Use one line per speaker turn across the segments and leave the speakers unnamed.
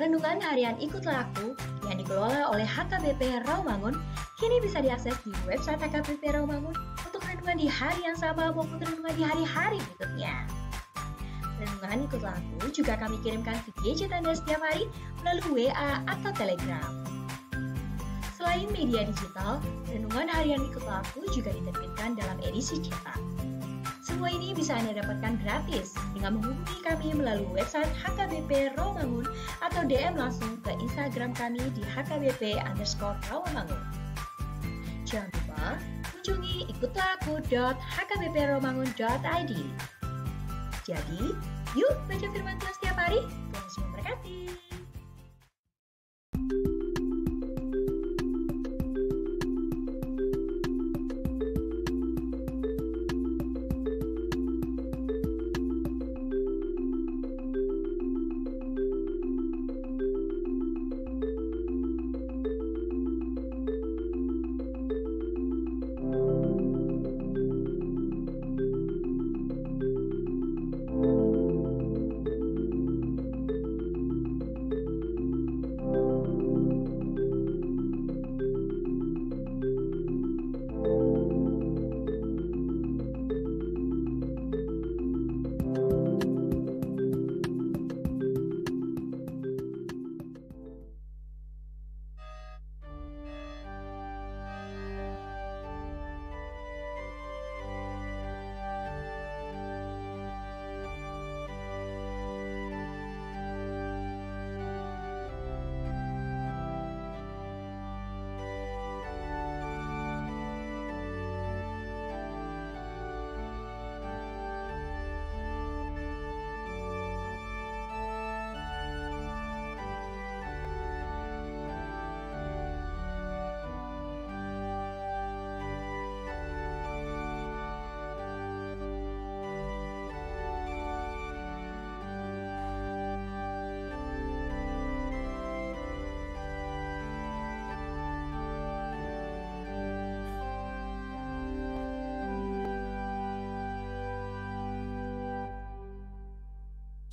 Renungan harian Ikutlah Aku yang dikelola oleh HKBP Rawamangun kini bisa diakses di website HKBP Rawamangun untuk renungan di hari yang sama maupun renungan di hari-hari berikutnya. Renungan Ikutlah Aku juga kami kirimkan ke gadget Anda setiap hari melalui WA atau Telegram. Selain media digital, renungan harian Ikutlah Aku juga diterbitkan dalam edisi cetak. Semua ini bisa Anda dapatkan gratis dengan menghubungi kami melalui website HKBP Rawamangun atau DM langsung ke Instagram kami di HKBP_Rawamangun. Jangan lupa kunjungi ikutlahku.hkbprawamangun.id. Jadi, yuk baca firman Tuhan setiap hari. Tuhan Yesus memberkati.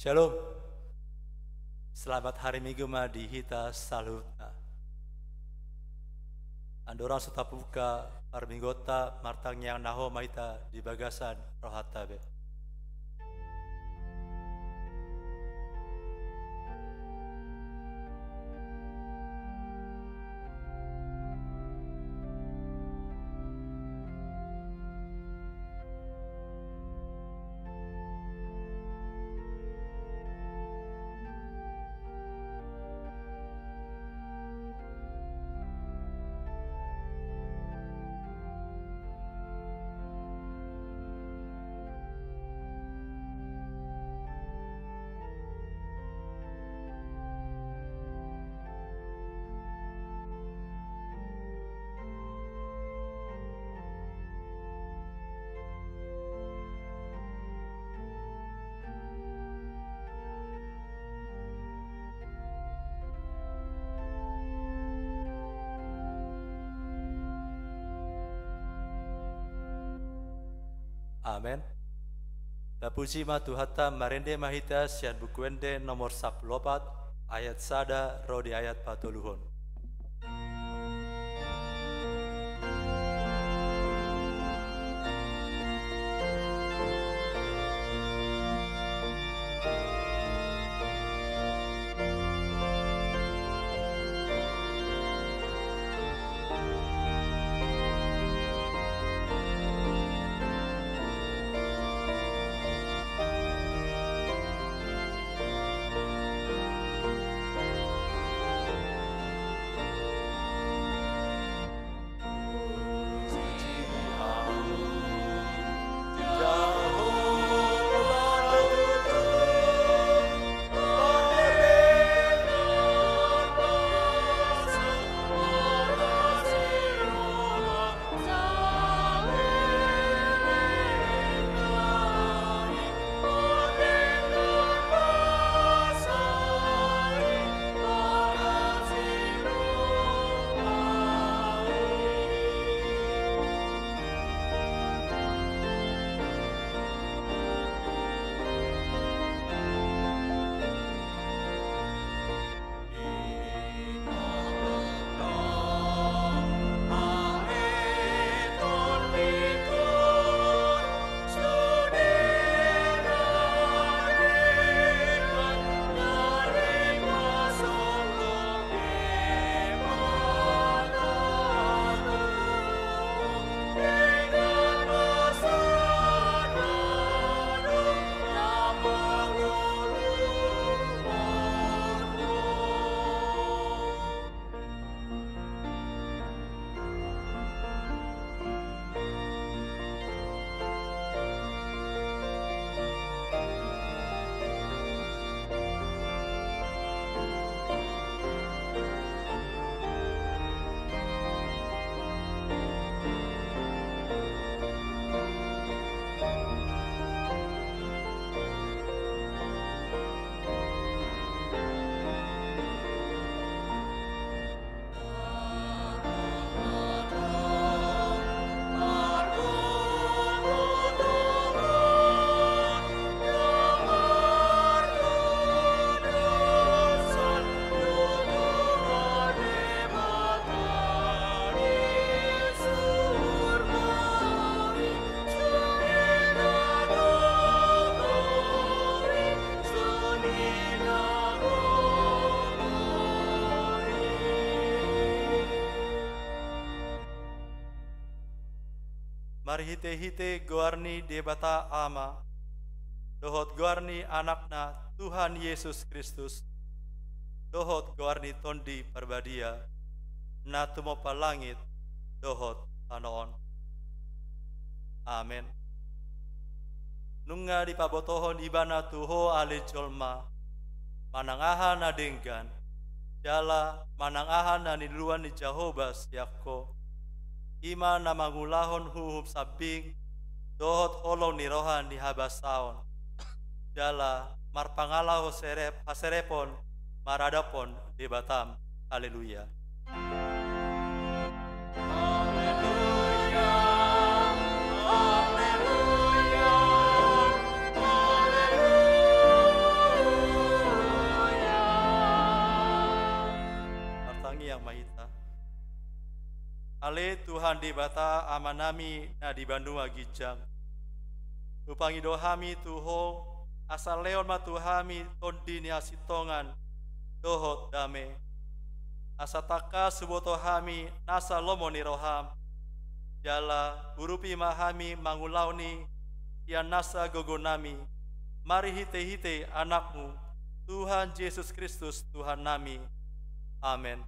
Shalom. Selamat hari Minggu di hita salutna. Andorang suta puka parminggota martang yang naho maita di bagasan rohatabe. Amen. Tapuji ma Tuhata marende mahita sian bukuende nomor 14 ayat sada rodi ayat patuluhon. mari hite-hite goarni debata ama, dohot goarni anakna Tuhan Yesus Kristus, dohot goarni tondi perbadia, na tumo palangit, dohot panoon. Amen. Nunga di pabotohon ibana tuho ale jolma, manangahan na denggan, jala manangahan na niluan ni Jehovah siako, ima na mangulahon huhub sabing, dohot holong ni rohan ni habasaon, jala marpangala haserepon, maradapon di Batam. Haleluya. Yang mahita ale Tuhan di bata amanami na di Bandung agijang upangi dohami tuho asal leon matuhami tondi ni asitongan dohot dame asataka suboto hami nasa lomo ni roham jala urupi mahami mangulauni yang nasa gogonami mari hite-hite anakmu Tuhan Yesus Kristus Tuhan nami. Amen.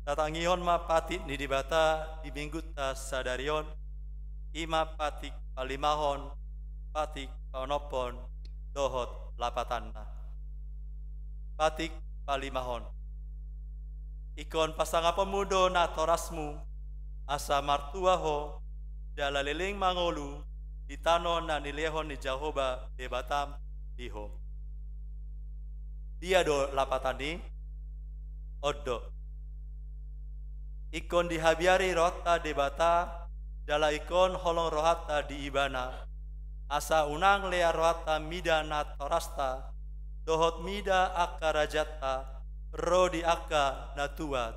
Tatangihon ma patit ni dibata di minggu ta sadarion ima patik palimahon patik paonopon dohot lapatanna patik palimahon ikon pasanga pemudo na torasmu asa martuaho jala leling mangolu di tanon na nilehon ni Jehovah di Batam diho dia do lapatani odo ikon dihabiari rota di bata jala ikon holong rohata di ibana asa unang lea rohata mida na torasta dohot mida akka rajata ro di akka na tua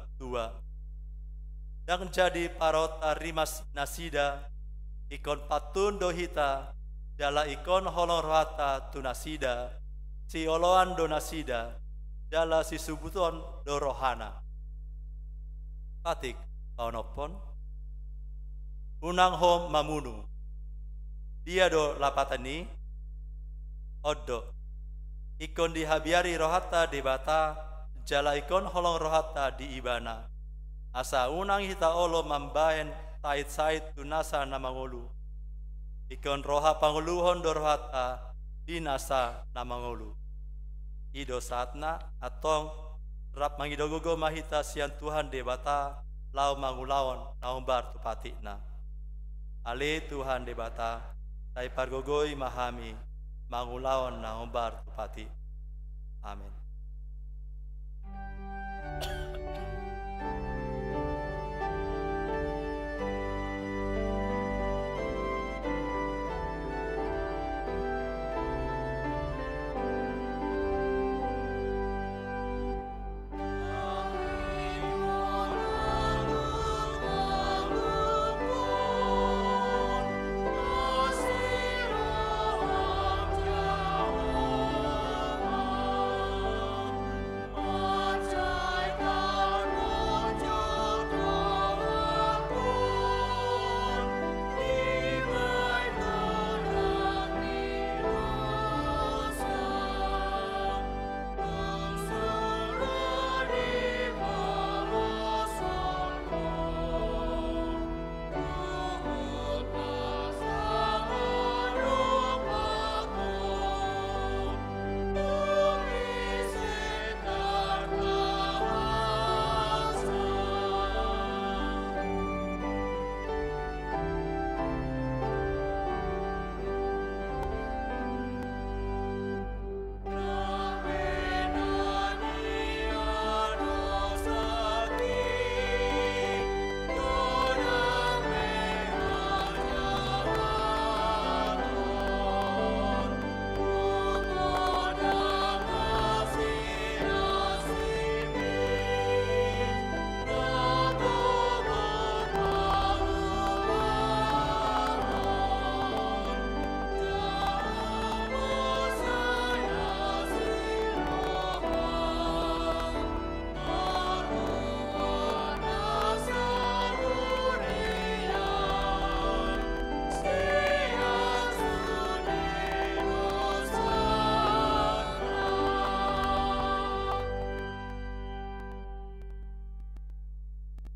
dan jadi parota rimas nasida ikon patun dohita jala ikon holong rohata tunasida si oloan do nasida jala si subuton do rohana patik paunopon unang hom mamunu dia do lapatani oddo ikon dihabiari rohata debata jala ikon holong rohata di ibana asa unang hita olo mambahen sait tunasa namangolu ikon roha panguluhon do rohata dinasa namangolu ido saatna atong rap mangidogogo mahita sian Tuhan debata lau mangulawan naumbar tupatikna ale Tuhan debata tai pargogoi mahami mangulawan naumbar tupati amin.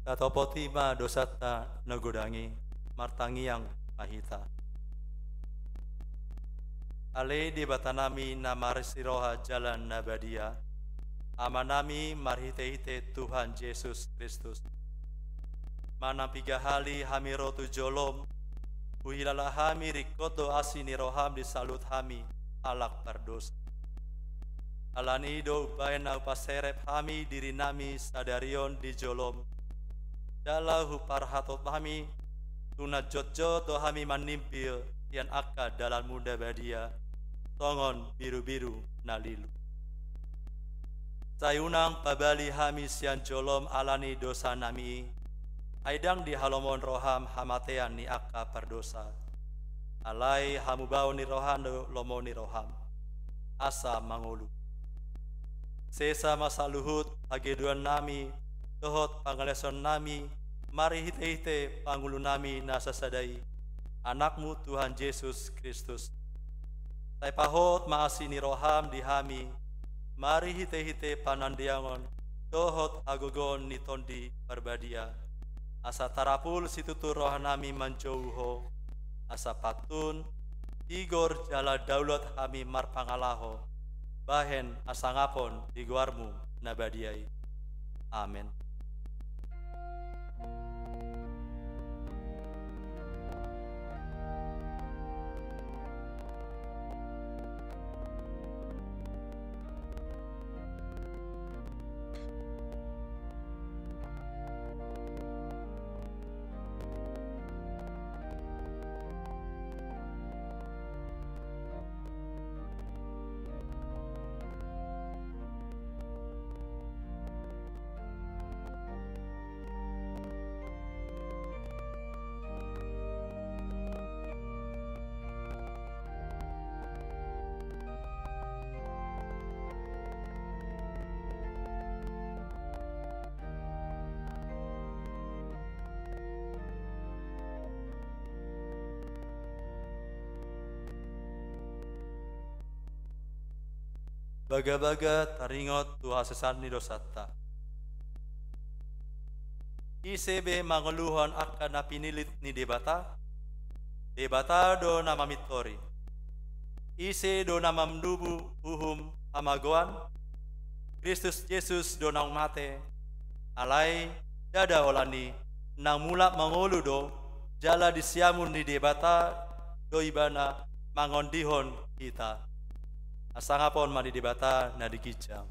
Tatopotima dosata nagodangi martangi yang mahita. Ale di batanami namarisiroha jalan nabadia. Amanami marhite-hite Tuhan Yesus Kristus. Manampiga hali hamirotu jolom. Uhilala hami rikoto asini roham disalut hami alak pardosa. Alani do ubayan upaserep hami diri nami sadarion di jolom. Dalahu parhatot hami tuna jotjo to hami manimpil yang akka dalam muda badia tongon biru-biru nalilu. Sayunang pabali hami sian jolom alani dosa nami aidang di halomon roham hamatean ni akka perdosa alai hamubau ni rohan lomo ni roham asa mangulu sesa masa luhut ageduan nami tohot pangaleson nami mari hite-hite pangulu nami nasa sadai anakmu Tuhan Yesus Kristus tai pahot maasi ni roham di hami mari hite-hite panandiangon tohot agogon ni tondi perbadia asa tarapul situtur roh nami manjauho asa patun igor jala daulat hami marpangalaho bahen asa ngapon di guarmu nabadiai amin. baga-baga taringot tu hasesan ni dosata. ICB mangeluhan akan napinilit ni debata do nama mitori. Ise do nama mdubu uhum amagoan, Kristus Yesus do nang mate, alai dada olani nang mula mangolu do jala disiamun ni debata do ibana mangondihon kita. Asangapon mani debata na dikicam.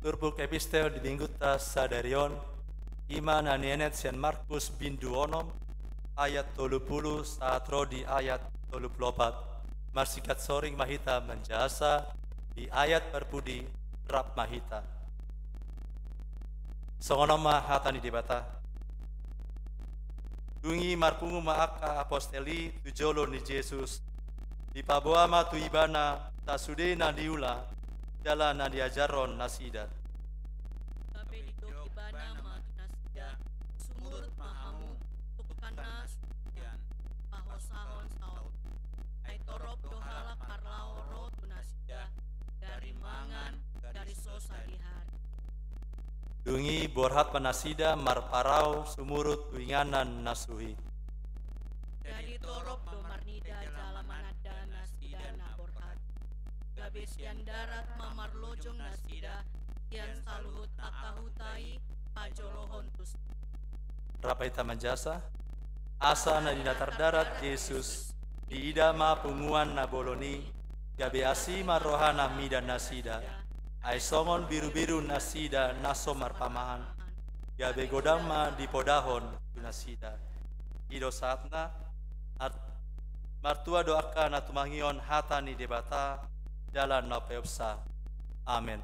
Turbuk epistel di Bingguta Sadarion Iman anienet Sian Markus bindu onom ayat 30 saat di ayat 34 marsikat soring mahita menjasa di ayat perpudi rap mahita songonoma hatani debata dungi marpungu maaka aposteli tujolo ni Yesus di paboa matu ibana tasudena diula jalan na diajaron nasida.
Tapi itu ibana mat nasida sumurut mahamu tukana sukian ahosahon saut. Ai torop dohala karlao ro tunasida dari mangan dari sosa dihar.
Dungi borhat panasida marparau sumurut tuinganan nasuhi.
Jadi torop do marnida jalamanada nasida na borhat. Gabis yang darat mamar lojong nasida yang saluhut akahutai pajolohon tus.
Rapaita menjasa asa na di datar darat Yesus di idama punguan na boloni gabe asi marohana midan nasida ai songon biru-biru nasida naso marpamahan gabe godama di podahon nasida ido saatna martua doakan atumangion hatani debata jalan nopeupsa. Amin.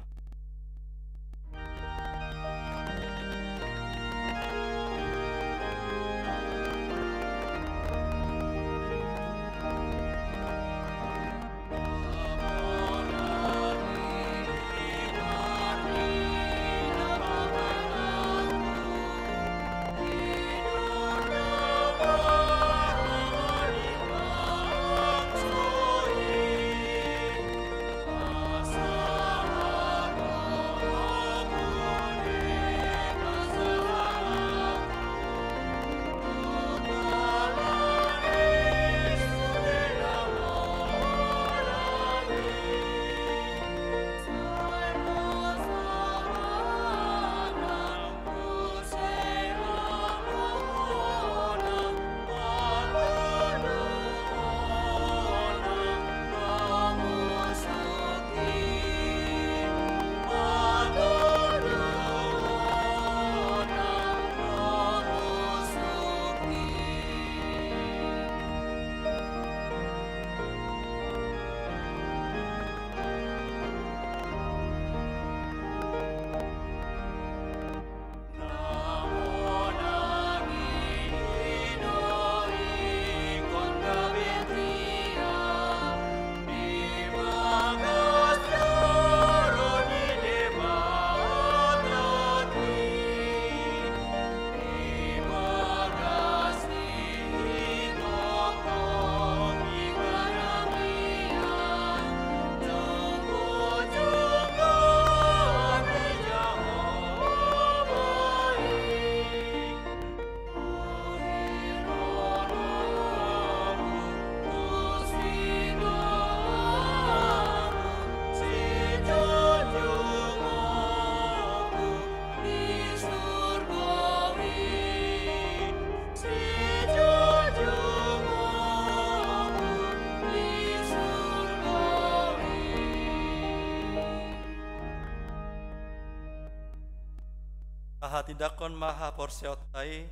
Aha tindakon maha porseotai,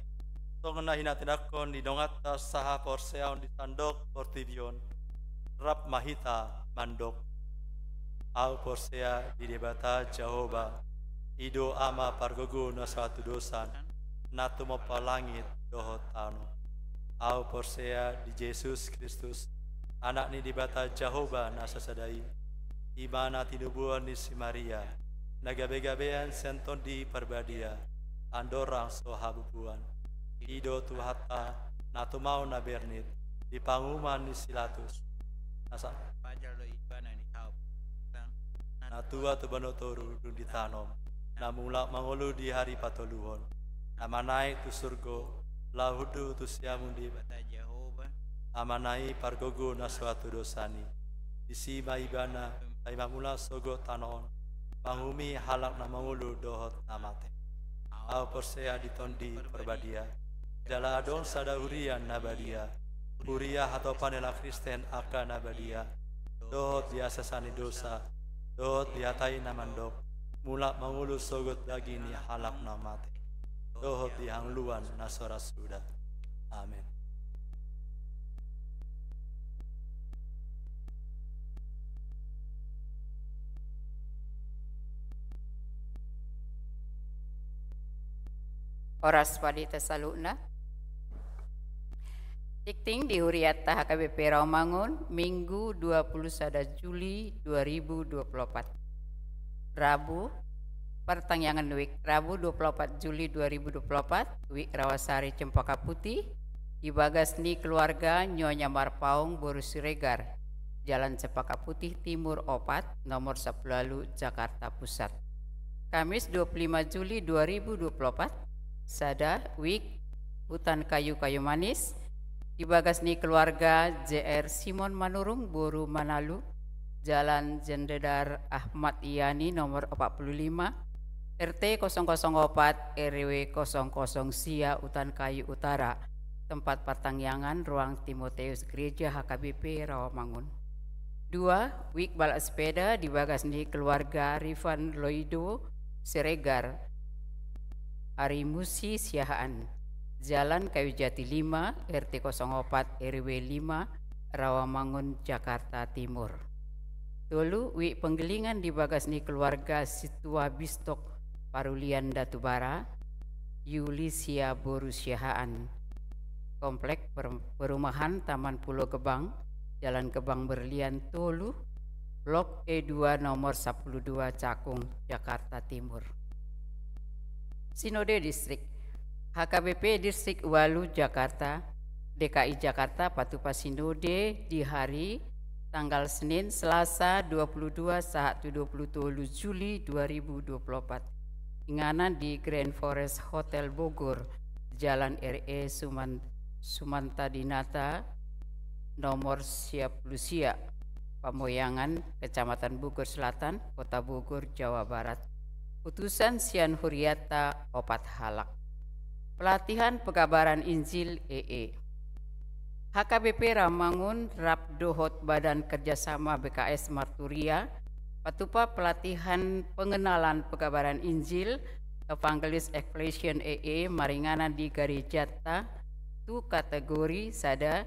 tongna hina tindakon di dongata saha porseon di sandok portibion, rap mahita mandok. Au porsea di debata Jehovah, ido ama pargogo na suatu dosan, natu mopa langit dohot tano. Au porsea di Yesus Kristus, anak ni debata Jehovah na sasadai, imana tinubuan di si Maria, nagabe-gabean senton di perbadia, andorang sohabubuan, ido tuhata, natu mau na bernit, di panguman di silatus, nasa
pajar lo ibana ni kau
natua tu banotoru dun ditanom, namula mangolu di hari patoluhon, amanai tu surgo, lahudu tu siamun di
bata Jehovah
amanai pargogo na suatu dosani, isi maibana, ay mamula sogo tanon, pangumi halak na mangulu dohot namate. Au persea ditondi perbadia, dala adon sada hurian nabadia, huria atau panela Kristen akan nabadia, dohot biasa sani dosa, dohot diatai namandok, mulak mangulu sogot lagi ni halak namate, dohot dihangluan nasora sudah. Amin.
Oras wadita saluna. Tikting di Huriata HKBP Rawamangun, Minggu 21 Juli 2024. Rabu, pertangyangan week, Rabu 24 Juli 2024, week Rawasari Cempaka Putih, Ibagasni keluarga Nyonya Marpaung Boru Siregar, Jalan Cempaka Putih Timur Opat, nomor 10 Jakarta Pusat. Kamis 25 Juli 2024, Sada Week Hutan Kayu-Kayu Manis, Ibagasni keluarga JR Simon Manurung Boru Manalu, Jalan Jendedar Ahmad Iyani nomor 45, RT 004 RW 00 Sia Hutan Kayu Utara, tempat pertangyangan Ruang Timoteus Gereja HKBP Rawamangun. 2. Week balap sepeda di Bagasni keluarga Rifan Loido Siregar, Arimusi Siahaan, Jalan Kayu Jati 5 RT 04 RW 5 Rawamangun Jakarta Timur. Dulu week penggelingan di Bagasni keluarga Situa Bistok Parulian Datubara, Yulisia Boru Siahaan, Komplek Perumahan Taman Pulau Gebang, Jalan Gebang Berlian Tolu, Blok E2 nomor 12 Cakung, Jakarta Timur. Sinode Distrik HKBP Distrik Walu Jakarta, DKI Jakarta Patupa Sinode di hari tanggal Senin Selasa 22 saat 27 Juli 2024. Inganan di Grand Forest Hotel Bogor, Jalan RE Sumantadinata nomor Siap Lucia, Pamoyangan, Kecamatan Bogor Selatan, Kota Bogor, Jawa Barat. Putusan Sian Huriata Opat Halak. Pelatihan Pekabaran Injil EE. HKBP Rawamangun Rap Dohot Badan Kerjasama BKS Marturia, Patupa pelatihan pengenalan Pekabaran Injil Evangelis Explosion EE Maringana di Garijata tu kategori Sada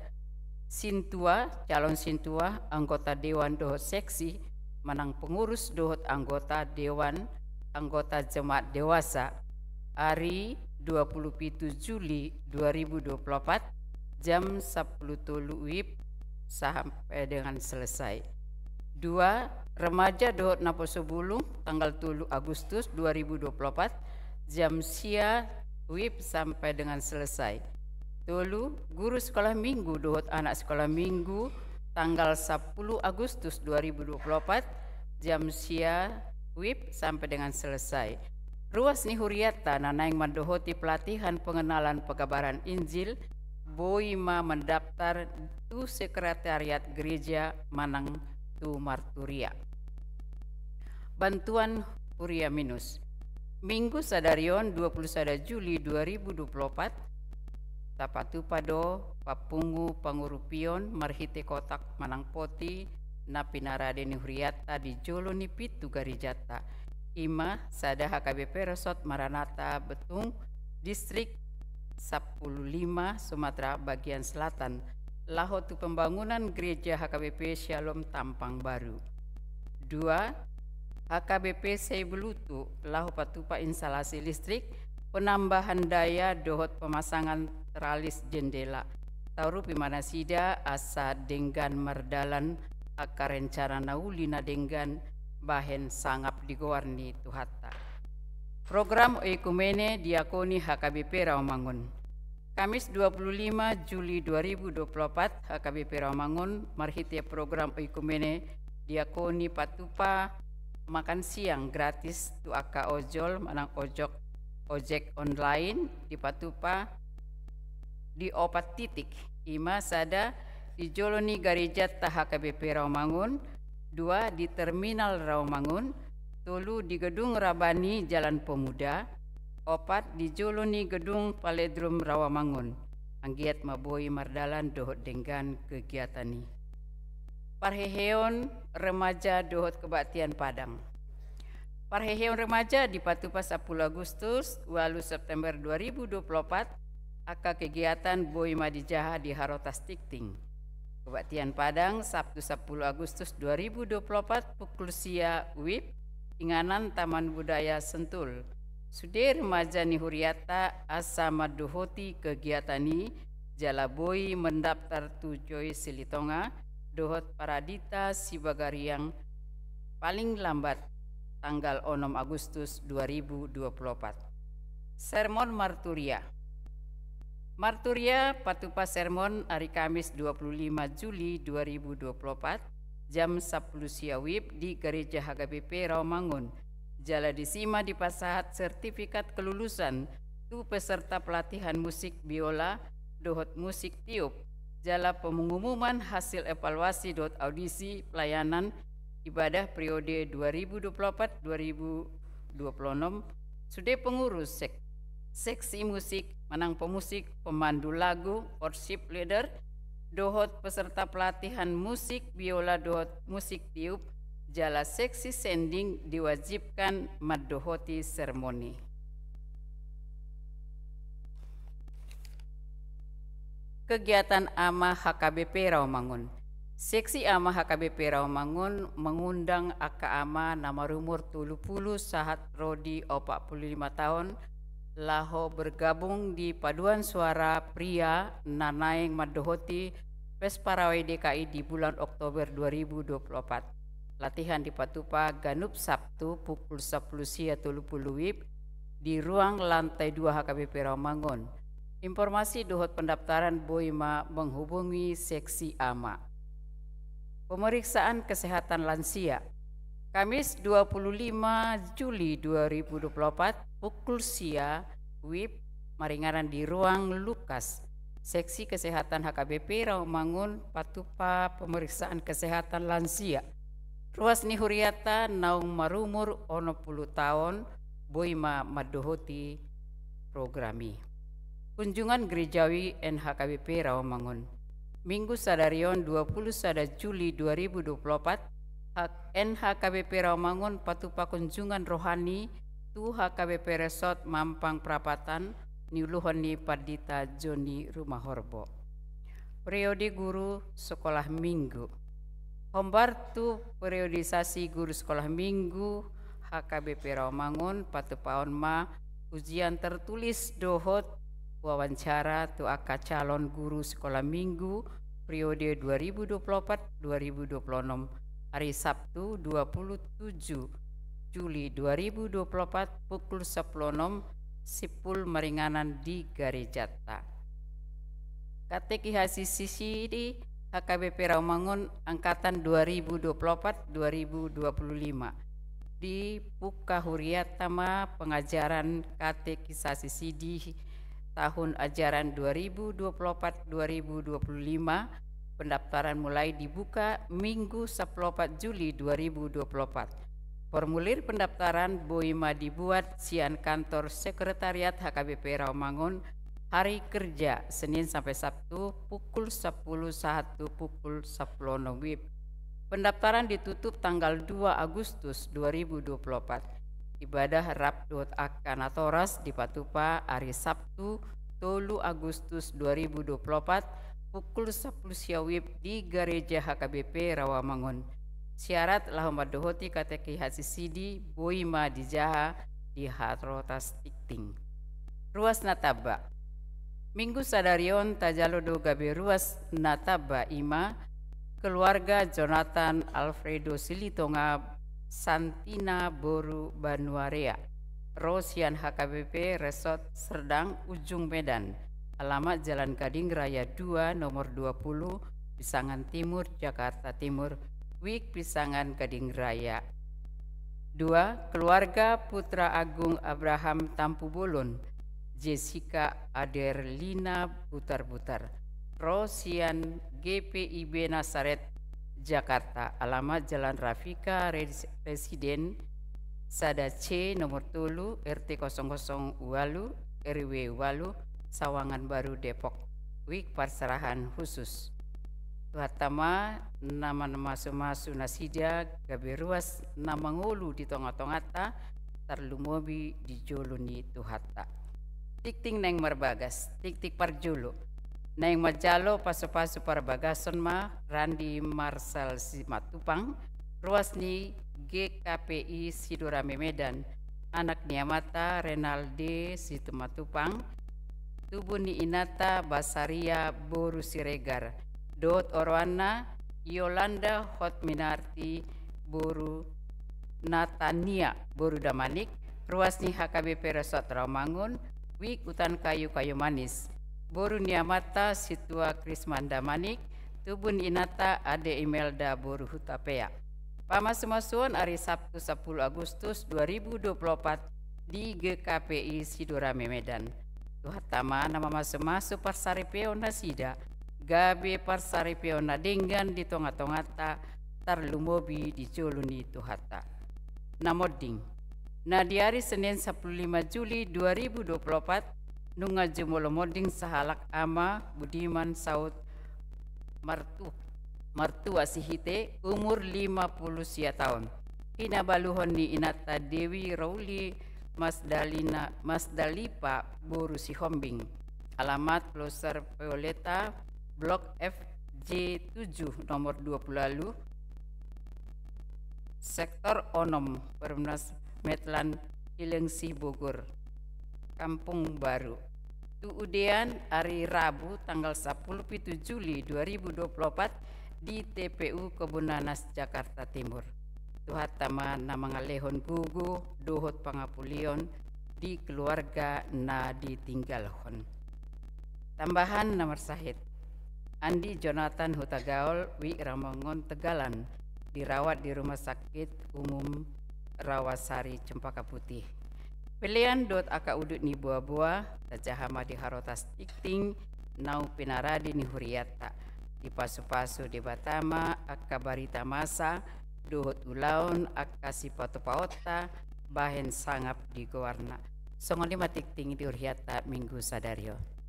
Sintua, calon Sintua, anggota Dewan Dohot Seksi, Manang Pengurus Dohot anggota Dewan Anggota Jemaat Dewasa, hari 27 Juli 2024, jam 10 WIB sampai dengan selesai. 2. Remaja Dohot Naposo Bulung, tanggal 3 Agustus 2024, jam sia WIB sampai dengan selesai. Tolu, Guru Sekolah Minggu Dohot Anak Sekolah Minggu, tanggal 10 Agustus 2024, jam sia WIB sampai dengan selesai. Ruas ni Huriata nanaing mandohoti pelatihan pengenalan Pekabaran Injil, Boima mendaftar tu Sekretariat Gereja Manang tu Marturia. Bantuan Huria Minus. Minggu Sadarion 21 Juli 2024, Tapatu Pado Papungu Pangurupion Marhite Kotak Manang Poti Napinara Deni Huriata di Jolo Nipitu Garijata, Ima Sada HKBP Resort Maranatha Betung, Distrik 15 Sumatera bagian selatan, lahotu pembangunan gereja HKBP Shalom Tampang Baru. 2. HKBP Seibelutu, lahu patupa instalasi listrik, penambahan daya dohot pemasangan teralis jendela, taurupi manasida asa denggan merdalan aka rencana naulina denggan bahen sangap digowarni tuhatta. Program Oikumene Diakoni HKBP Rawamangun. Kamis 25 Juli 2024 HKBP Rawamangun marhitia program Oikumene Diakoni patupa makan siang gratis tu aka ojol manang ojek online di patupa di 4 titik. Ima Sada di Joloni Garijat HKBP Rawamangun, 2 di Terminal Rawamangun, 3 di Gedung Rabani Jalan Pemuda, 4 di Joloni Gedung Paledrum Rawamangun. Anggiat maboi mardalan dohot denggan kegiatan ini. Parheheon remaja dohot kebaktian Padang. Parheheon remaja di patupa 10 Agustus walu September 2024 aka kegiatan boi madijaha di Harotas Tikting. Kebaktian Padang Sabtu 10 Agustus 2024 pukul sia WIB Inganan Taman Budaya Sentul. Sudir remaja ni huriata asa madohoti kegiatan ini jalaboi mendaftar tujoi Silitonga dohot paradita Sibagariang paling lambat tanggal 6 Agustus 2024. Sermon Marturia. Marturia patupa sermon hari Kamis 25 Juli 2024 jam 10 siawib di Gereja HKBP Rawamangun. Jala disima di pasahat sertifikat kelulusan tu peserta pelatihan musik biola dohot musik tiup. Jala pengumuman hasil evaluasi dohot audisi pelayanan ibadah periode 2024-2026 sudah pengurus seksi musik, manang pemusik, pemandu lagu, worship leader, dohot peserta pelatihan musik biola dohot musik tiup, jala seksi sending diwajibkan madohoti seremoni. Kegiatan AMA HKBP Rawamangun. Seksi AMA HKBP Rawamangun mengundang aka AMA nama rumur 30 sahat Rodi 45 tahun laho bergabung di paduan suara pria nanaing madohoti Pesparawai DKI di bulan Oktober 2024. Latihan di Patupa Ganup Sabtu pukul 10 sia 30 WIB di ruang lantai 2 HKBP Rawamangun. Informasi dohot pendaftaran boima menghubungi seksi AMA. Pemeriksaan kesehatan lansia. Kamis 25 Juli 2024 pukul sia WIB maringaran di ruang Lukas seksi kesehatan HKBP Rawamangun patupa pemeriksaan kesehatan lansia ruas nihuriata naung marumur 10 tahun boima madohoti programi. Kunjungan gerejawi NHKBP Rawamangun Minggu Sadarion 21 Juli 2024 NHKBP Rawamangun patupa kunjungan rohani tu HKBP Resort Mampang Prapatan Niuluhoni Padita Joni Rumah Horbo. Periode guru sekolah minggu. Hombar tu periodisasi guru sekolah minggu HKBP Rawamangun patupaon ma ujian tertulis dohot wawancara tu aka calon guru sekolah minggu periode 2024-2026 hari Sabtu 27 Juli 2024 pukul 10.06 sipul meringanan di Garijata. Katekihasi sisi di HKBP Rawamangun angkatan 2024-2025 di Puka Huriatama pengajaran katekisasi sidi tahun ajaran 2024-2025. Pendaftaran mulai dibuka Minggu 14 Juli 2024. Formulir pendaftaran boima dibuat sian kantor sekretariat HKBP Rawamangun hari kerja Senin sampai Sabtu pukul 10.01 pukul 10.00 WIB. Pendaftaran ditutup tanggal 2 Agustus 2024. ibadah Rabdot Akanatoras di Patupa hari Sabtu 3 Agustus 2024 pukul 10 siawib di Gereja HKBP Rawamangun. Syarat lahumad dohoti kateki hasisidi boima di Jaha di Hatrotas Tikting. Ruas Nataba. Minggu sadarion tajalodo gabe ruas Nataba ima keluarga Jonathan Alfredo Silitonga Santina Boru Banuarea, Rosian HKBP Resort Serdang Ujung Medan, alamat Jalan Gading Raya 2 nomor 20 Pisangan Timur Jakarta Timur, Wik Pisangan Gading Raya. 2. Keluarga Putra Agung Abraham Tampu Bolon, Jessica Aderlina Butar-Butar, Rosian GPIB Nasaret Jakarta, alamat Jalan Rafika Residen Sada C nomor 3 RT 00 Walu RW Walu Sawangan Baru Depok, Wik Perserahan Khusus. Tuhatama nama-nama semasu nasida gabe ruas nama ngolu di tongata-tongata tarlumobi di joluni tuhata. Tik-tik neng marbagas, tik-tik parjulu. Neng majalo pasu-pasu parbagason ma Randi Marsal Simatupang, ruas ni GKPI Sidorame Medan, anak niamata Renalde Situmatupang, tubuh ni Inata Basaria Boru Siregar, Dot Orwana Yolanda Hotminarti Boru Natania Boru Damanik, ruas ni HKBP Resort Rawamangun, Wik Utan Kayu Manis, Boru Niamata Situa Krismanda Manik, Tubun Inata Ade Imelda Boru Hutapea. Pamasumasuan hari Sabtu 10 Agustus 2024 di GKPI Sidorame Medan. Tuhatama nama masu parsaripeo nasida, gabe parsaripeo nadenggan di tonga-tongata tarlumobi di joluni tuhata. Namoding. Nah di hari Senin 15 Juli 2024 nunga jumolomoding sahalak ama Budiman Saud Martua Sihite umur 50 tahun. Kinabaluhon ni Inata Dewi Rauli Masdalipa Boru Sihombing. Alamat Ploser Violeta Blok FJ7 nomor 20 Sektor Onom Perumnas Metlan Ilengsi Bogor, Kampung Baru. Tuudean hari Rabu tanggal 10 Juli 2024 di TPU Kebunanas Jakarta Timur. Tuhatama nama ngalehon gugu dohot pangapulion di keluarga na ditinggalhon. Tambahan nomor sahid. Andi Jonathan Hutagaol Wi Ramangun Tegalan dirawat di Rumah Sakit Umum Rawasari Cempaka Putih. Pilihan aka udut ni buah-buah tajahama di Harotas Tikting nau pinaradi ni huriata di pasu-pasu di Batama akka barita masa dohot ulaun akka sipatu paota bahen sangap di Gowarna. Songon 5 Tikting di huriata Minggu Sadario.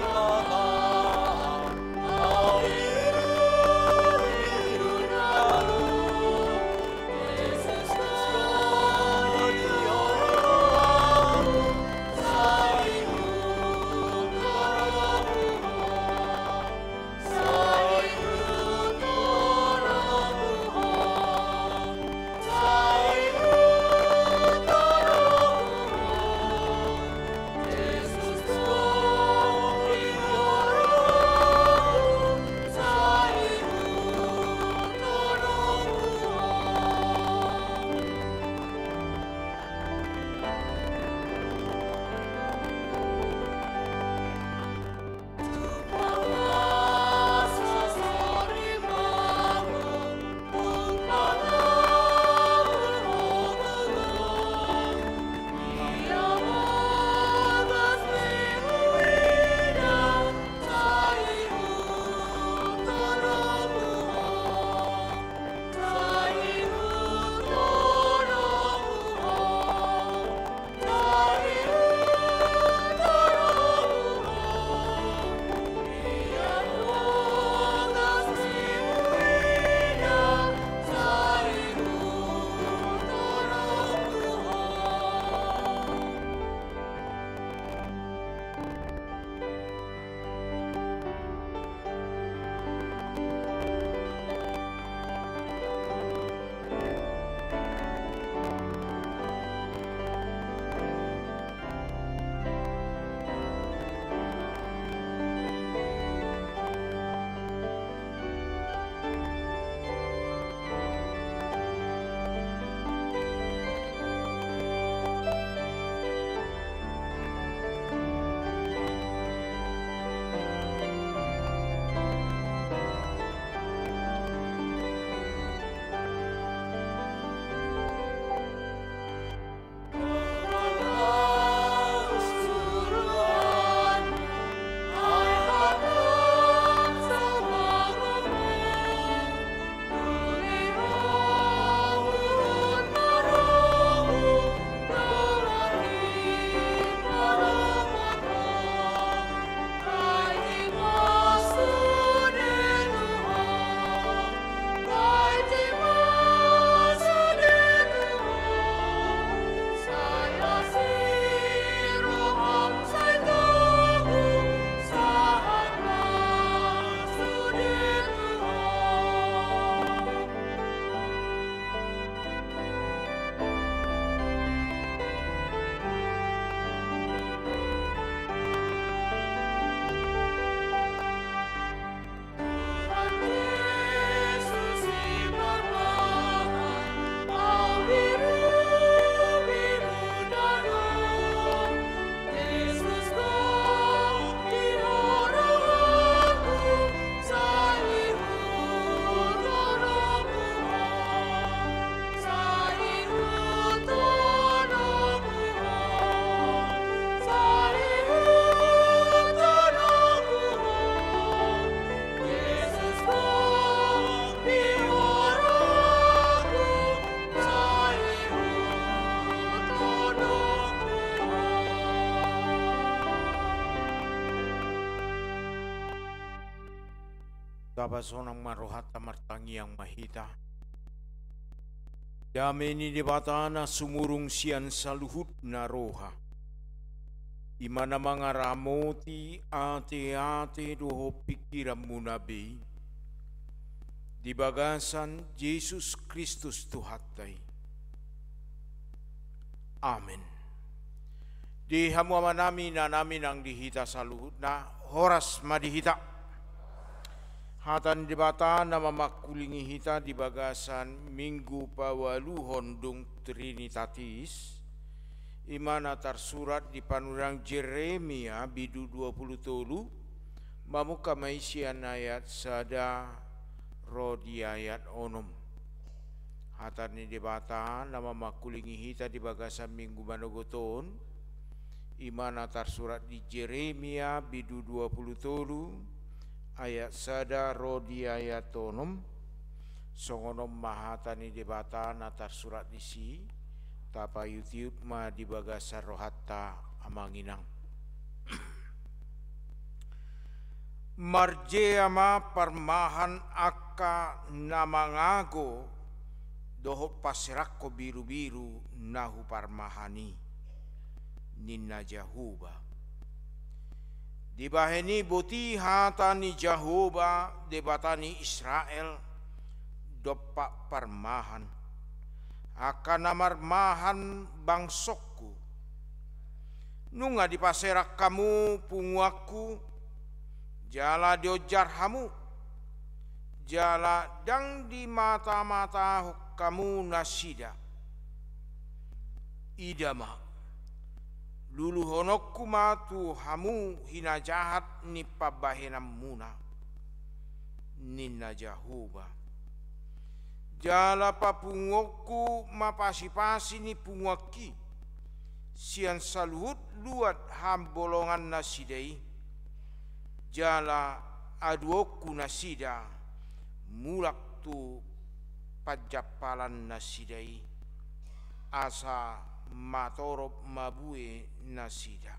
Oh
Tabasonang marohat tamartangi yang mahita. Dameni di batana sumurung sian saluhut na roha. Imana mga ramoti ate-ate doho pikiran munabi. Di bagasan Yesus Kristus Tuhatay. Amen. Di hamuama namin na namin ang dihita saluhut na horas madihita. Hatan di bata na mamakulingi hita di bagasan Minggu Pawaluhon dung Trinitatis. Imana tersurat di panurang Jeremia bidu 20 mamuka maisian ayat sada rodi ayat onom. Hatan di bata na mamakulingi hita di bagasan Minggu Manogoton. Imana tersurat di Jeremia bidu 20 ayat sada rodi ayat onom songonom mahatani debata natar surat disi tapa YouTube ma di bagasa rohatta amanginang marjeama parmahan akka namangago dohot pasirakko biru-biru nahu parmahani ninna jahuba. Di baheni boti hatani Jahoba debatani Israel dopak parmahan akan namarmahan bangsokku nunga di paserak kamu punguaku jala diojar hamu jala dang di mata-mata kamu nasida idama lulu honokku matu hamu hina jahat ni pabahenam muna ninna Jahoba jala papungokku mapasi-pasi ni pungwaki sian saluhut luat hambolongan nasidai jala aduokku nasida mulak tu pajapalan nasidai asa matorob mabue nasida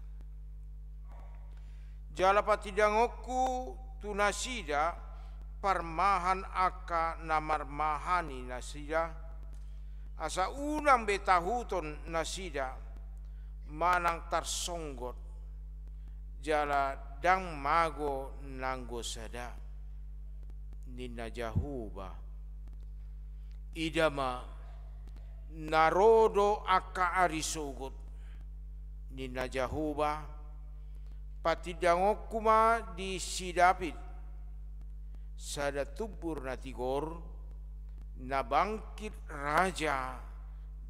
jala patidangokku tu nasida parmahan aka namarmahani nasida asa unang betahuton nasida manang tarsonggot jala dang mago nanggo sada ninna Jahoba idama narodo aka arisogot ninna Jahoba patidangokuma di sidapit sada tubur natigor nabangkit raja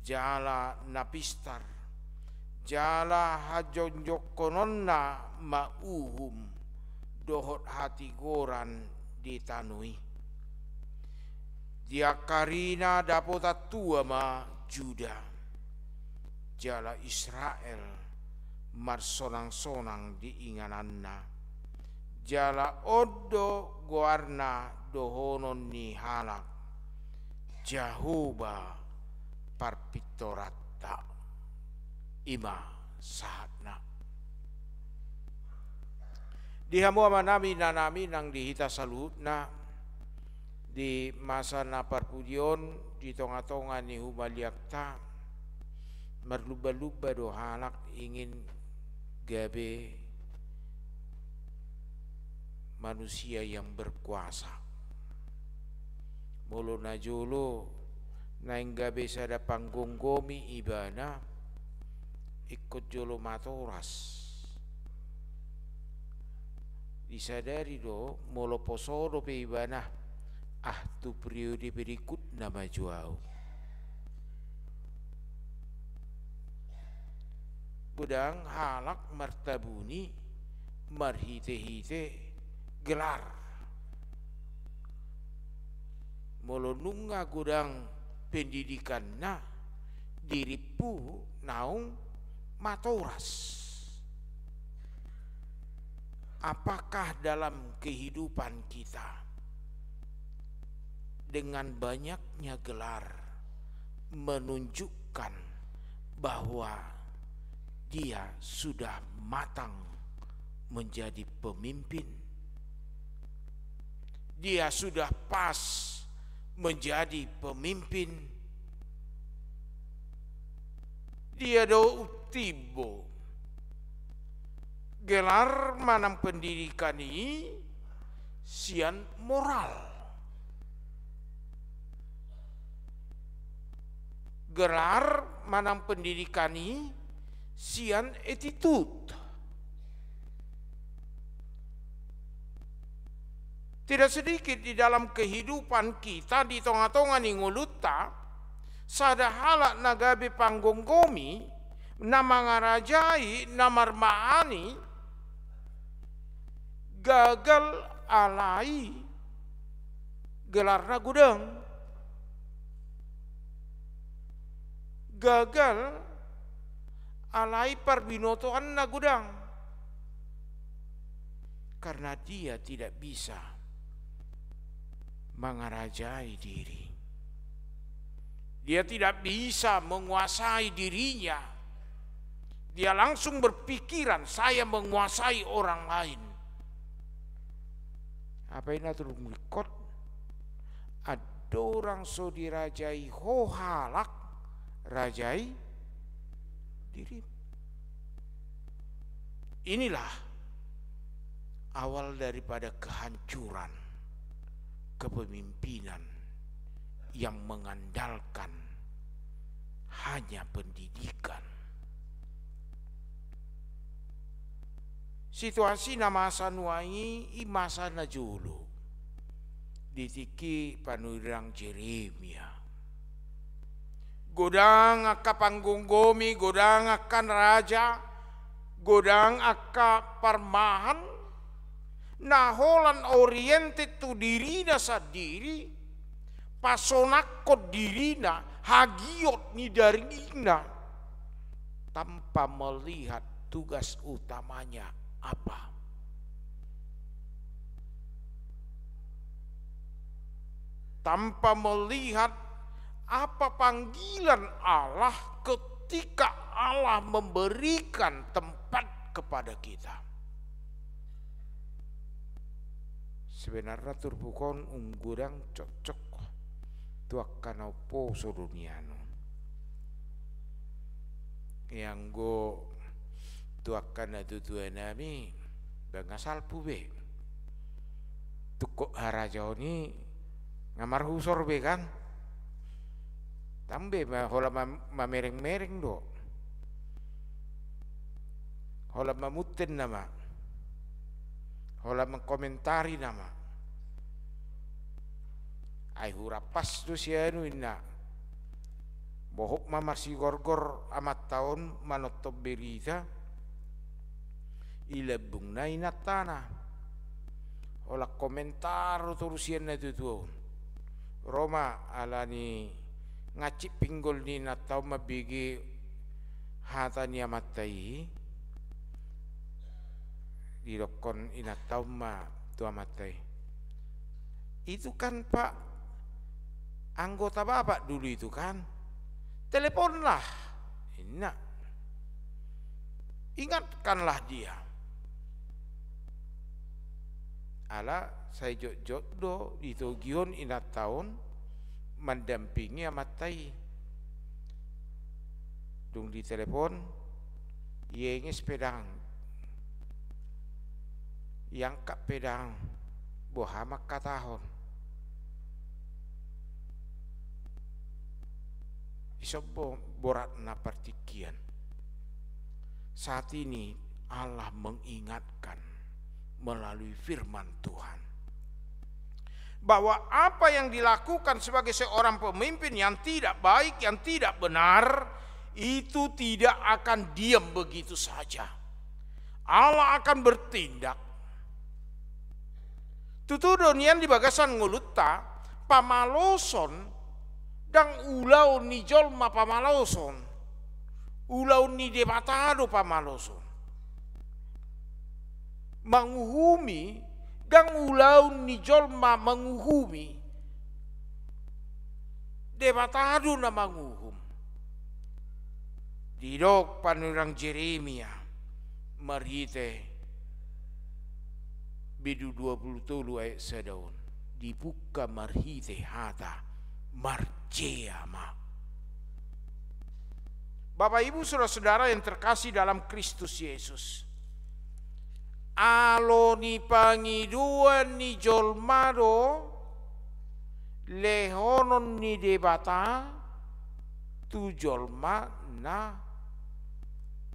jala napistar jala hajonjokononna mauhum dohot hatigoran ditanui diakarina dapota tua ma Juda jala Israel marsonang-sonang diingananna jala odo goarna dohonon ni halak Jahoba parpitoratta ima sahatna dihamu amanami nanami nang dihita salutna di masa na parpudion di tonga-tonga ni hubaliakta merluba-luba do halak ingin gabe manusia yang berkuasa mulu najolo naing gabe sada panggonggomi ibana ikut jolo matoras disadari do molo posodo pe ibana tu periode berikut nama juau budang halak martabuni marhite-hite gelar molonunga gudang pendidikan na diripu naung matoras. Apakah dalam kehidupan kita dengan banyaknya gelar menunjukkan bahwa dia sudah matang menjadi pemimpin? dia sudah pas menjadi pemimpin. Dia do utibo gelar manang pendidikan ini sian moral. Gelar manang pendidikan ini sian attitude. Tidak sedikit di dalam kehidupan kita di tengah-tengah ni nguluta, sada halak nagabe panggonggomi, nama ngarajai, namar maani, gagal alai gelarna gudang. Gagal alai parbinotoan na gudang. Karena dia tidak bisa mengarajai diri. Dia tidak bisa menguasai dirinya. Dia langsung berpikiran saya menguasai orang lain. Apa ini atur ngikut? Ada orang so dirajai hohalak, rajai diri. Inilah awal daripada kehancuran kepemimpinan yang mengandalkan hanya pendidikan. Situasi na masa nuai i masa na julu ditiki panurang Jeremia. Godang akka panggunggomi, godang akan raja, godang akka parmahan, naholan oriented tu dirina sadiri, pasonakot dirina, hagiot ni darina, tanpa melihat tugas utamanya apa. Tanpa melihat apa panggilan Allah ketika Allah memberikan tempat kepada kita. Sebenarnya turbukon unggurang cocok tuakan opo soduniano. Yang go tuakan atu tuanami bangasal pube. Tukok harajau ni ngamar husor be kan. Tambe hola mamereng-mereng do. Hola mamuten nama. Hola mengkomentari nama. Ai hurapas tu sianu inna. Bohok mamar si gorgor amat tahun manotop berita. Ilebung na inatana. Hola komentar turusian na tu. Roma alani ngacip pinggol ni natau mabigi hata ni amatai. Dirokon inatau ma tu amatai. Itu kan Pak anggota Bapak dulu itu kan. Teleponlah. Inna. Ingatkanlah dia. Ala saya jok do di Togion inat tahun mendampingi amatai. Dung di telepon yenge sepedang. Yang kap pedang bohamak katahon. Isobo borat na partikian. Saat ini Allah mengingatkan melalui firman Tuhan bahwa apa yang dilakukan sebagai seorang pemimpin yang tidak baik, yang tidak benar, itu tidak akan diam begitu saja. Allah akan bertindak. Tutudonian di bagasan nguluta pamaloson dan ulau ni jolma pamaloson, ulau ni debatado pamaloson, menguhumi dan ulau ni jolma menguhumi, debatado na menguhum. Didok panurang Jeremia merite bidu 20 ayat sedaun. dibuka marhite hata marjeama. Bapak Ibu Saudara-saudara yang terkasih dalam Kristus Yesus, alo ni pangiduan ni jolmado lehonon ni debata tu jolma na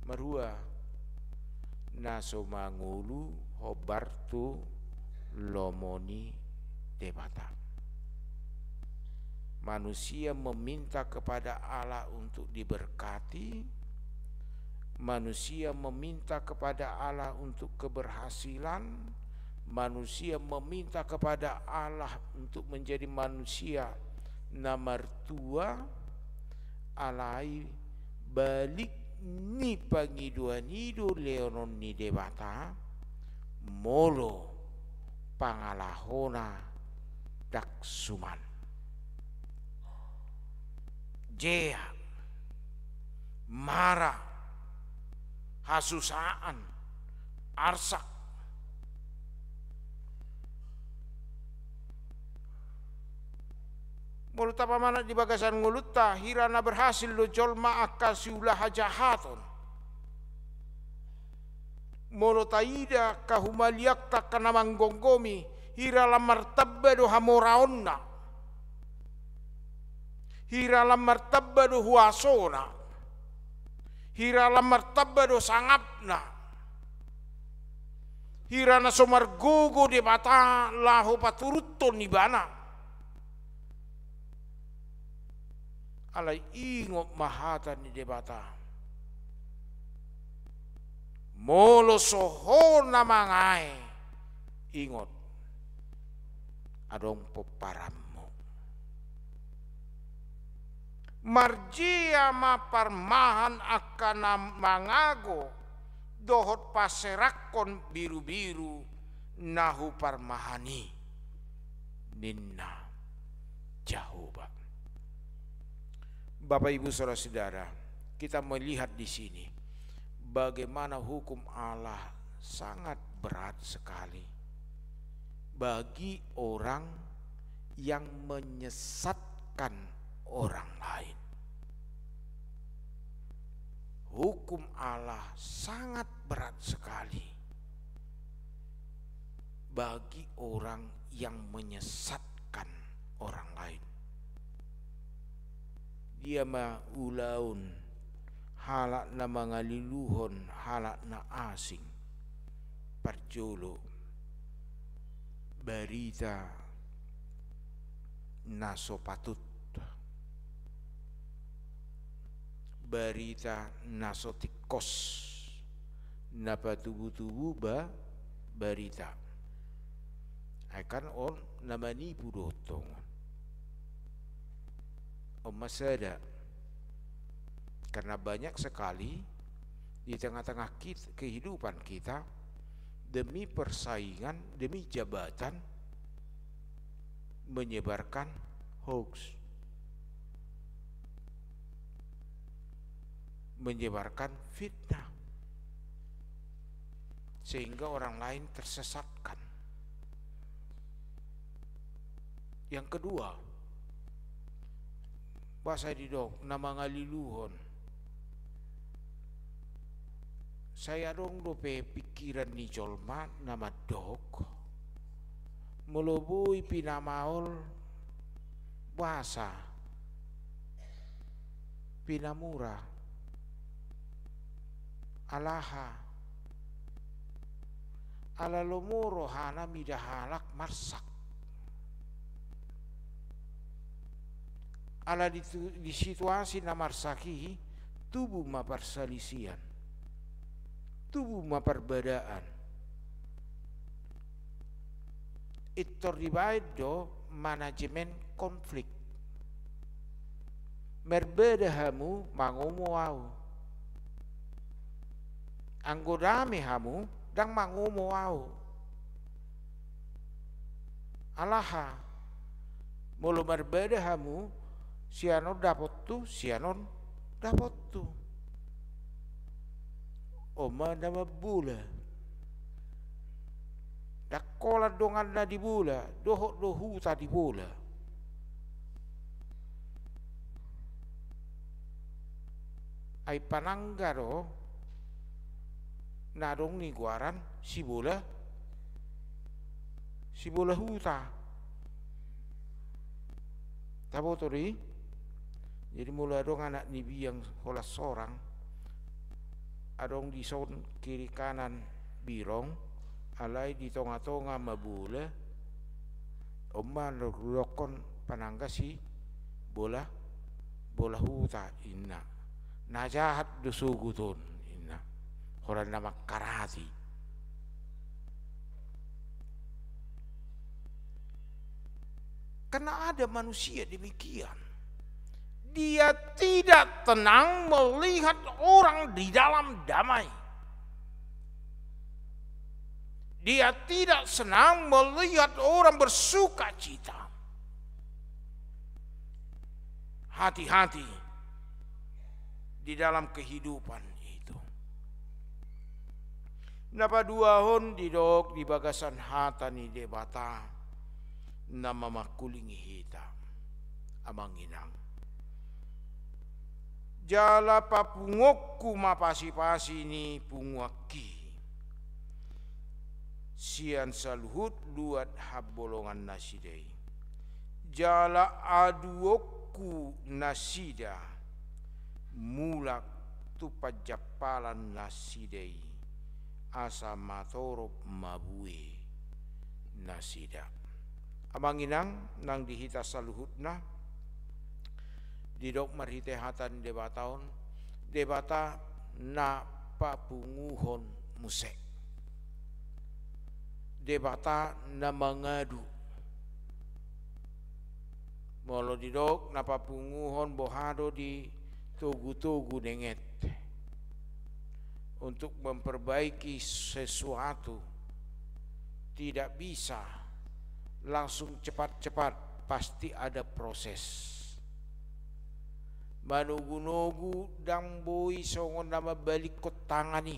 marua na somangulu hobartu lomoni debata. Manusia meminta kepada Allah untuk diberkati, manusia meminta kepada Allah untuk keberhasilan, manusia meminta kepada Allah untuk menjadi manusia nomor tua, alai balik ni pangiduan idu leonon ni debata molo pangalahona daksuman. Jea, marah, hasusaan, arsak. Mulut apa mana di bagasan ngulutta hirana berhasil lo jolma akasiulah jahaton. Mulut taida kahumaliak tak kana manggonggomi hira lamar tabba do hamoraonna. Hira la martabba do huasona, hira la martabba do sangapna, hira na somargogo de bata lahu paturutto ni bana. Alai ingot mahata ni de bata. Molo sohona mangai ingot adong poparam. Marjia maparmahan akan mangago dohot paserakon biru-biru nahu parmahani ninna Jehovah. Bapak Ibu Saudara-saudara, kita melihat di sini bagaimana hukum Allah sangat berat sekali bagi orang yang menyesatkan orang lain. Hukum Allah sangat berat sekali bagi orang yang menyesatkan orang lain. Dia maulaun halak na mangaliluhon halak na asing parjolo berita nasopatut berita nasotikos napa tubuh-tubuh berita akan on namani pudotong om masada karena banyak sekali di tengah-tengah kehidupan kita demi persaingan, demi jabatan menyebarkan hoax, menyebarkan fitnah sehingga orang lain tersesatkan. Yang kedua, bahasa didok nama ngaliluhon. Saya dong dope pikiran ni jolma nama dok melobui pinamaol bahasa pinamura alaha ala lomoro hana midahalak marsak ala di situasi namarsaki tubuh maparsalisian, tubuh maperbedaan. Itu ribaid do manajemen konflik. Berbeda hamu mangomo au. Anggodame hamu dang mangomo au. Alaha mulu berbeda hamu sianon dapat tu, sianon dapat tu. Oma nama bula dak sekolah dongan na di bola, dohok dohuta di bola. Ai pananggaro narong ni guaran si bola huta. Tabo tori. Jadi mula dong anak ni biang holas sorang, adong di son kiri kanan birong, alai di tonga-tonga mabula, omman lokon panangga si bola huta inna. Najahat dusugutun inna. Horan nama karati. Karena ada manusia demikian. Dia tidak tenang melihat orang di dalam damai. Dia tidak senang melihat orang bersuka cita. Hati-hati di dalam kehidupan itu. Napa dua hon didok di bagasan hatani debata nama makulingi hita amanginang. Jala papungokku mapasi-pasi ni pungwaki. Sian saluhut luat habolongan nasidai. Jala aduokku nasida. Mulak tupajapalan nasidai. Asa matorop mabue nasida. Amanginang nang dihita saluhutna. Didok marhite hatan debataon debata na papunguhon musek debata na mangadu molo didok na papunguhon bohado di tugu-tugu denget untuk memperbaiki sesuatu tidak bisa langsung cepat-cepat, pasti ada proses. Manugu-nugu dang boy songon nama balik ko tangani.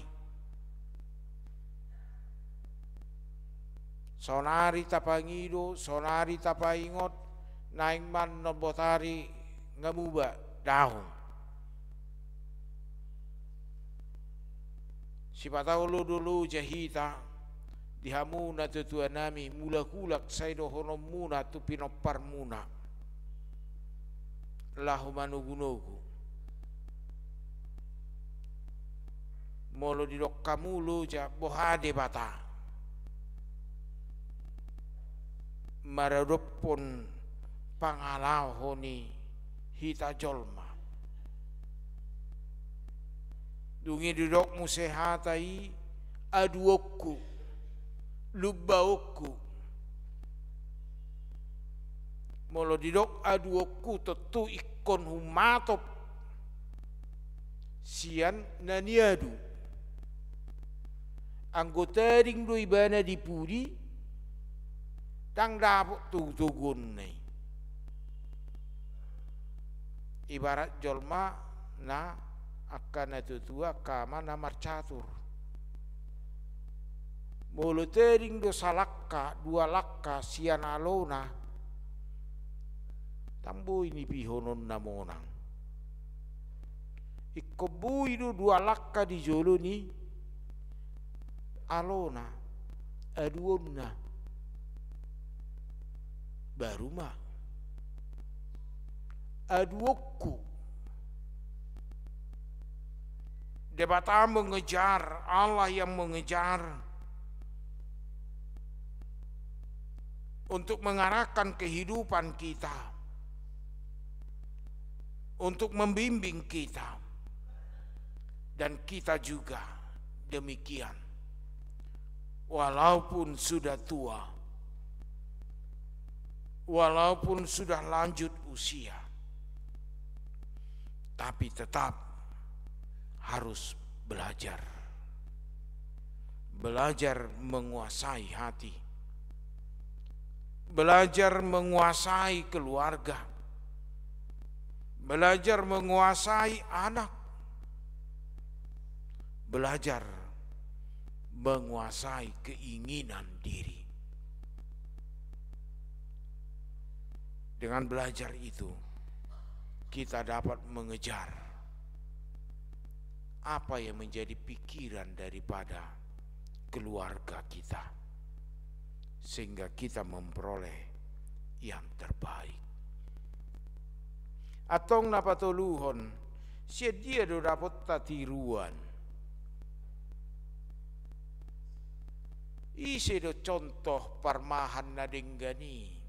Sonari tapangido, sonari tapaingot, naing man nobotari ngamuba dahon. Sipatau dulu jahita dihamuna tutua nami mula kulak saido hono muna tu pinopar muna. Lahu manugu-nugu molo didok kamulu ja bohade bata maradopon pangalau honi hita jolma dungi didok musehatai aduokku lubbaokku molo didok aduokku tetu ikon humatop sian naniadu anggota ring do ibana dipudi tang dapuk tugun nih ibarat jolma na akan tua kama na marcatur molo tering do salakka dua lakka sian alona tambo ini pihonon namonang. Ikobui do dua lakka di jolo ni alona aduonna baru mah aduokku debata mengejar Allah yang mengejar untuk mengarahkan kehidupan kita, untuk membimbing kita, dan kita juga demikian. Walaupun sudah tua, walaupun sudah lanjut usia, tapi tetap harus belajar. Belajar menguasai hati, belajar menguasai keluarga, belajar menguasai anak, belajar menguasai keinginan diri. Dengan belajar itu, kita dapat mengejar apa yang menjadi pikiran daripada keluarga kita, sehingga kita memperoleh yang terbaik. Atong napatuluhon, siya dia do dapat tatiruan. Isi do contoh parmahan na denggani.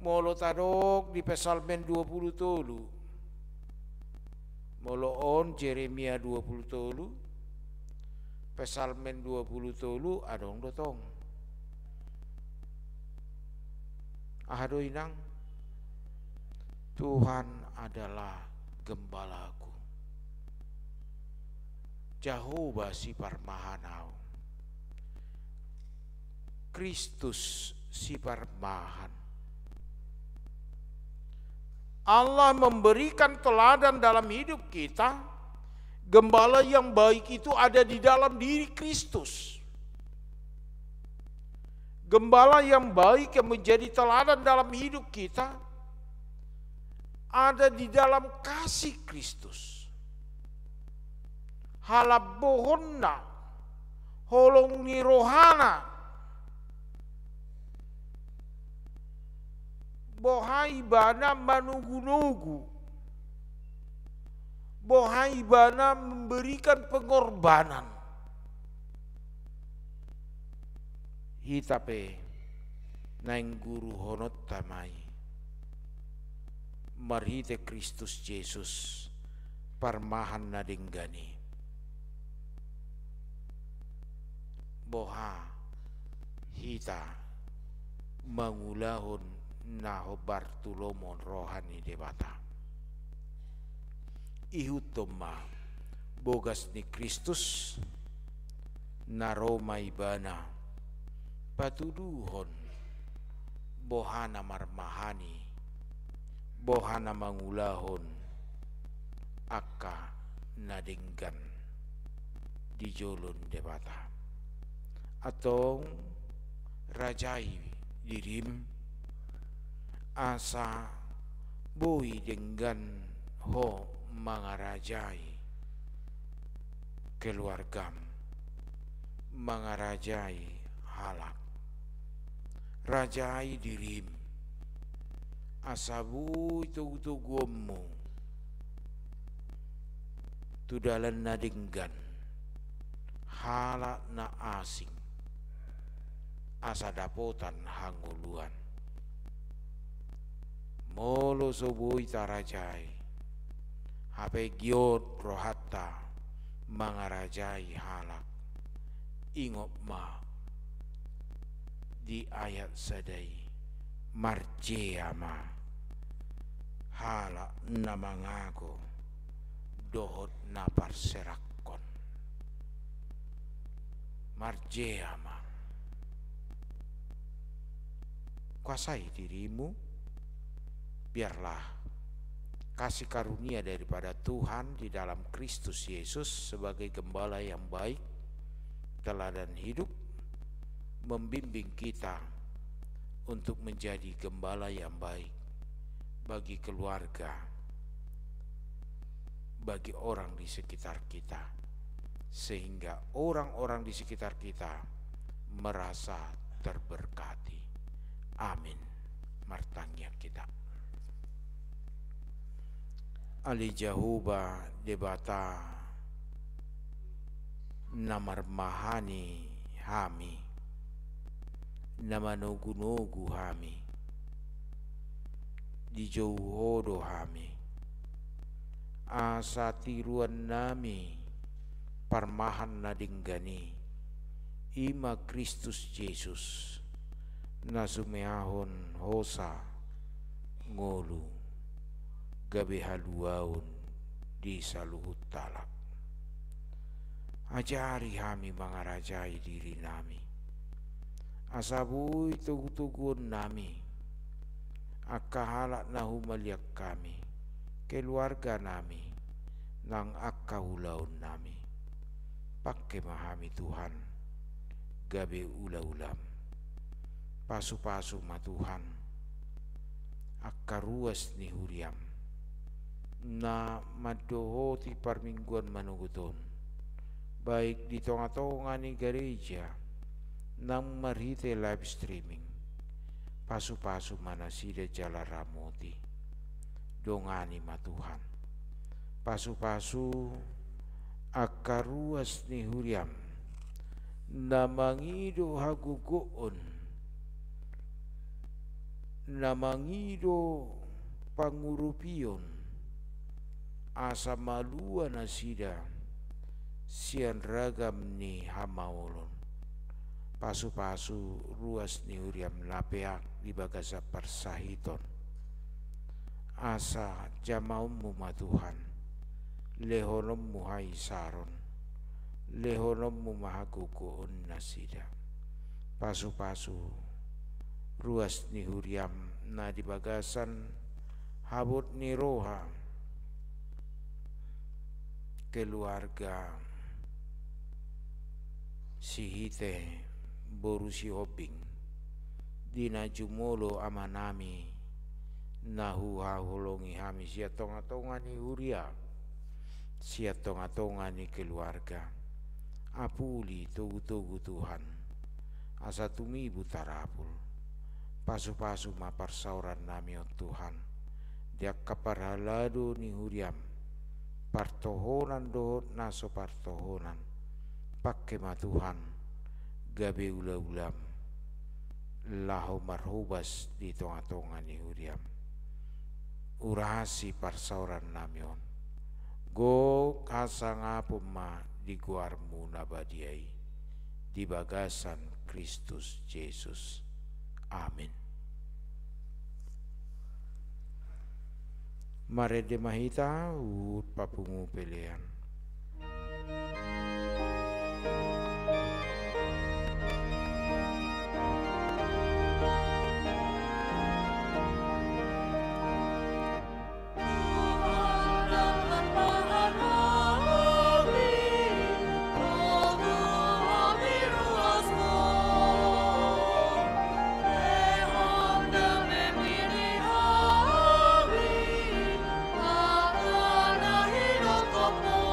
Molo tadok di Pesalmen 20 tolu. Molo on Jeremia 20 tolu. Pesalmen 20 tolu adong dotong. Ahado inang, Tuhan adalah gembalaku. Jehovah si parmahanau. Kristus si parmahan. Allah memberikan teladan dalam hidup kita. Gembala yang baik itu ada di dalam diri Kristus. Gembala yang baik yang menjadi teladan dalam hidup kita ada di dalam kasih Kristus. Halabohonna, holong ni rohana, bohai bana manugu-nugu, bohai bana memberikan pengorbanan. Hitape naing guru honot tamai, marhite Kristus Yesus parmahan na denggani. Boha hita mangulahon naho Bartolomon rohani debata. Ihutoma bogas ni Kristus na Roma ibana patuduhon bohana marmahani bohana mangulahon akka nadenggan di jolon debata. Atong rajai dirim asa bui dengan ho mangarajai keluargam, mangarajai halak, rajai dirim asa bui tugumu tudalan na denggan halak na asing asa dapotan hanguluan. Molo sobui tarajai hape giot rohatta mangarajai halak. Ingop ma di ayat sadai marjeama halak namangago dohot napar serakon marjeama. Kuasai dirimu, biarlah kasih karunia daripada Tuhan di dalam Kristus Yesus sebagai gembala yang baik, teladan hidup, membimbing kita untuk menjadi gembala yang baik bagi keluarga, bagi orang di sekitar kita, sehingga orang-orang di sekitar kita merasa terberkati. Amin. Martanya kita. Ali Jehovah debata namar mahani hami, nama nugu-nugu hami, di jauhodo hami, asa tiruan nami parmahan na dinggani, ima Kristus Yesus nasumehahon hosa ngolu gabe haluaun di saluhut talak. Ajari kami mangarajai diri nami, asabuy tugutugun nami, akahalak na humaliak kami, keluarga nami, nang akahulaun nami. Pakai mahami Tuhan, gabe ula-ulam. pasu-pasu ma Tuhan akaruas ni huriam na madoho ti parmingguan manuguton baik di tonga-tonga ni gereja nang marhite live streaming pasu-pasu mana sida jala ramoti dongani ma Tuhan pasu-pasu akaruas ni huriam namangido hagugoon namangido pangurupion asa malua na sida sian ragam ni hamaolon pasu-pasu ruas ni huriam lapeak di bagasa persahiton asa jamaummu ma Tuhan lehonommu hai saron lehonommu mahagugoon nasida pasu-pasu ruas ni huriam na di bagasan habut ni roha keluarga sihite borusi hobing dina jumolo amanami nahu hahulongi hami sia tonga-tonga ni huria sia tonga-tonga ni keluarga apuli tugu-tugu Tuhan asa tumi butarapul pasu-pasu ma parsauran nami o Tuhan dia kaparhalado ni huriam partohonan dohot naso partohonan pakke ma Tuhan gabe ula-ulam lahu marhubas di tonga-tonga ni huriam urasi parsauran namion go kasangapun ma di guarmu nabadiai di bagasan Kristus Yesus. Amin. Mare de mahita ut papungu pelean.
Aku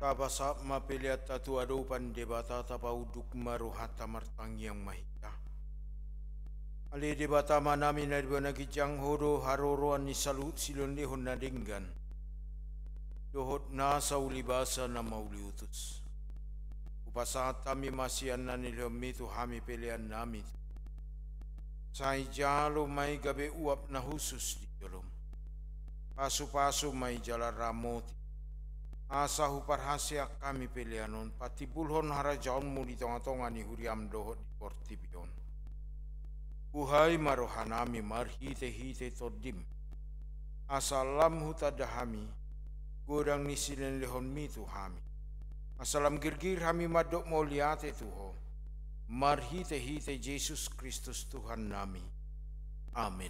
Kabasa mapiliat tatu adupan debata tapauduk maruhata martang yang mahita. Ali debata manami na dibana kijang hodo haroroan ni salut silon lehon na dinggan. Dohot na sa ulibasa na mauliutus. Upasa tami masian na nilhomi tu hami pilihan nami. Sai jalo may gabi uap na husus di jolom. Pasu-pasu may jala ramoti. Asa huparhasya kami pilihanon pati bulhon harajaon mu di tonga-tonga ni huriam dohot di portibion. Uhai marohanami marhite-hite todim. Asalam hutadahami godang nisilen lehon mi tuhami. Asalam girgir hami madok moliate tuho. Marhite-hite Yesus Kristus Tuhan nami. Amin.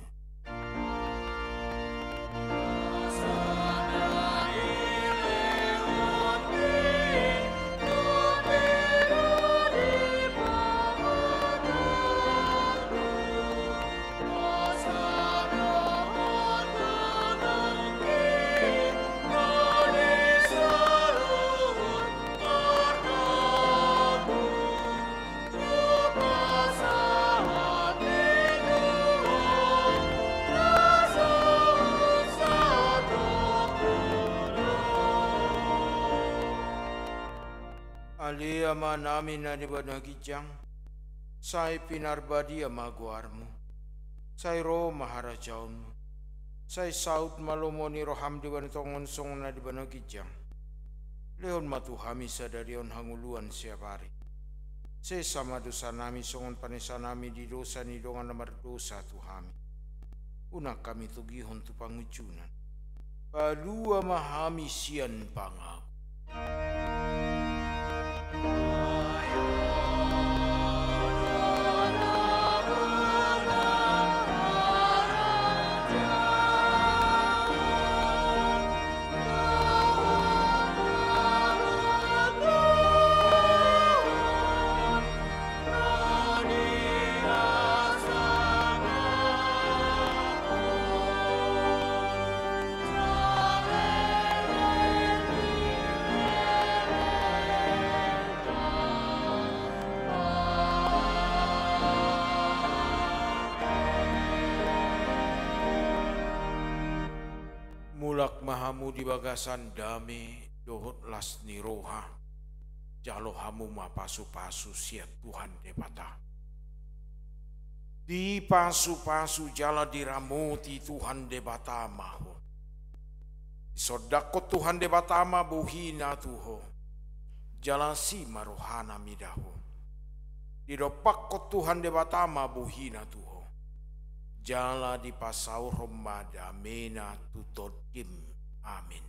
Ali ama namin na dibana kijang, say pinarbadi ama guarmu, say ro maharajaunmu, say saut malumoni roham dibana tongon song na dibana kijang, lehon matuhami sadarion hanguluan siapari, say sama dosa nami songon panesa nami di dosa ni dongan namar dosa tuhami, unak kami tugihon tu pangucunan, palua mahami sian pangak. Mulak mahamu di bagasan dame dohot las ni roha jalo hamu ma pasu-pasu siat Tuhan debata di pasu-pasu jala diramoti Tuhan debata maho sodako Tuhan debata ma buhina tuho jala si marohana midaho didopak ko Tuhan debata ma buhina tuho jala di pasau romada mena tutodim. Amin.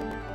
Tuhan.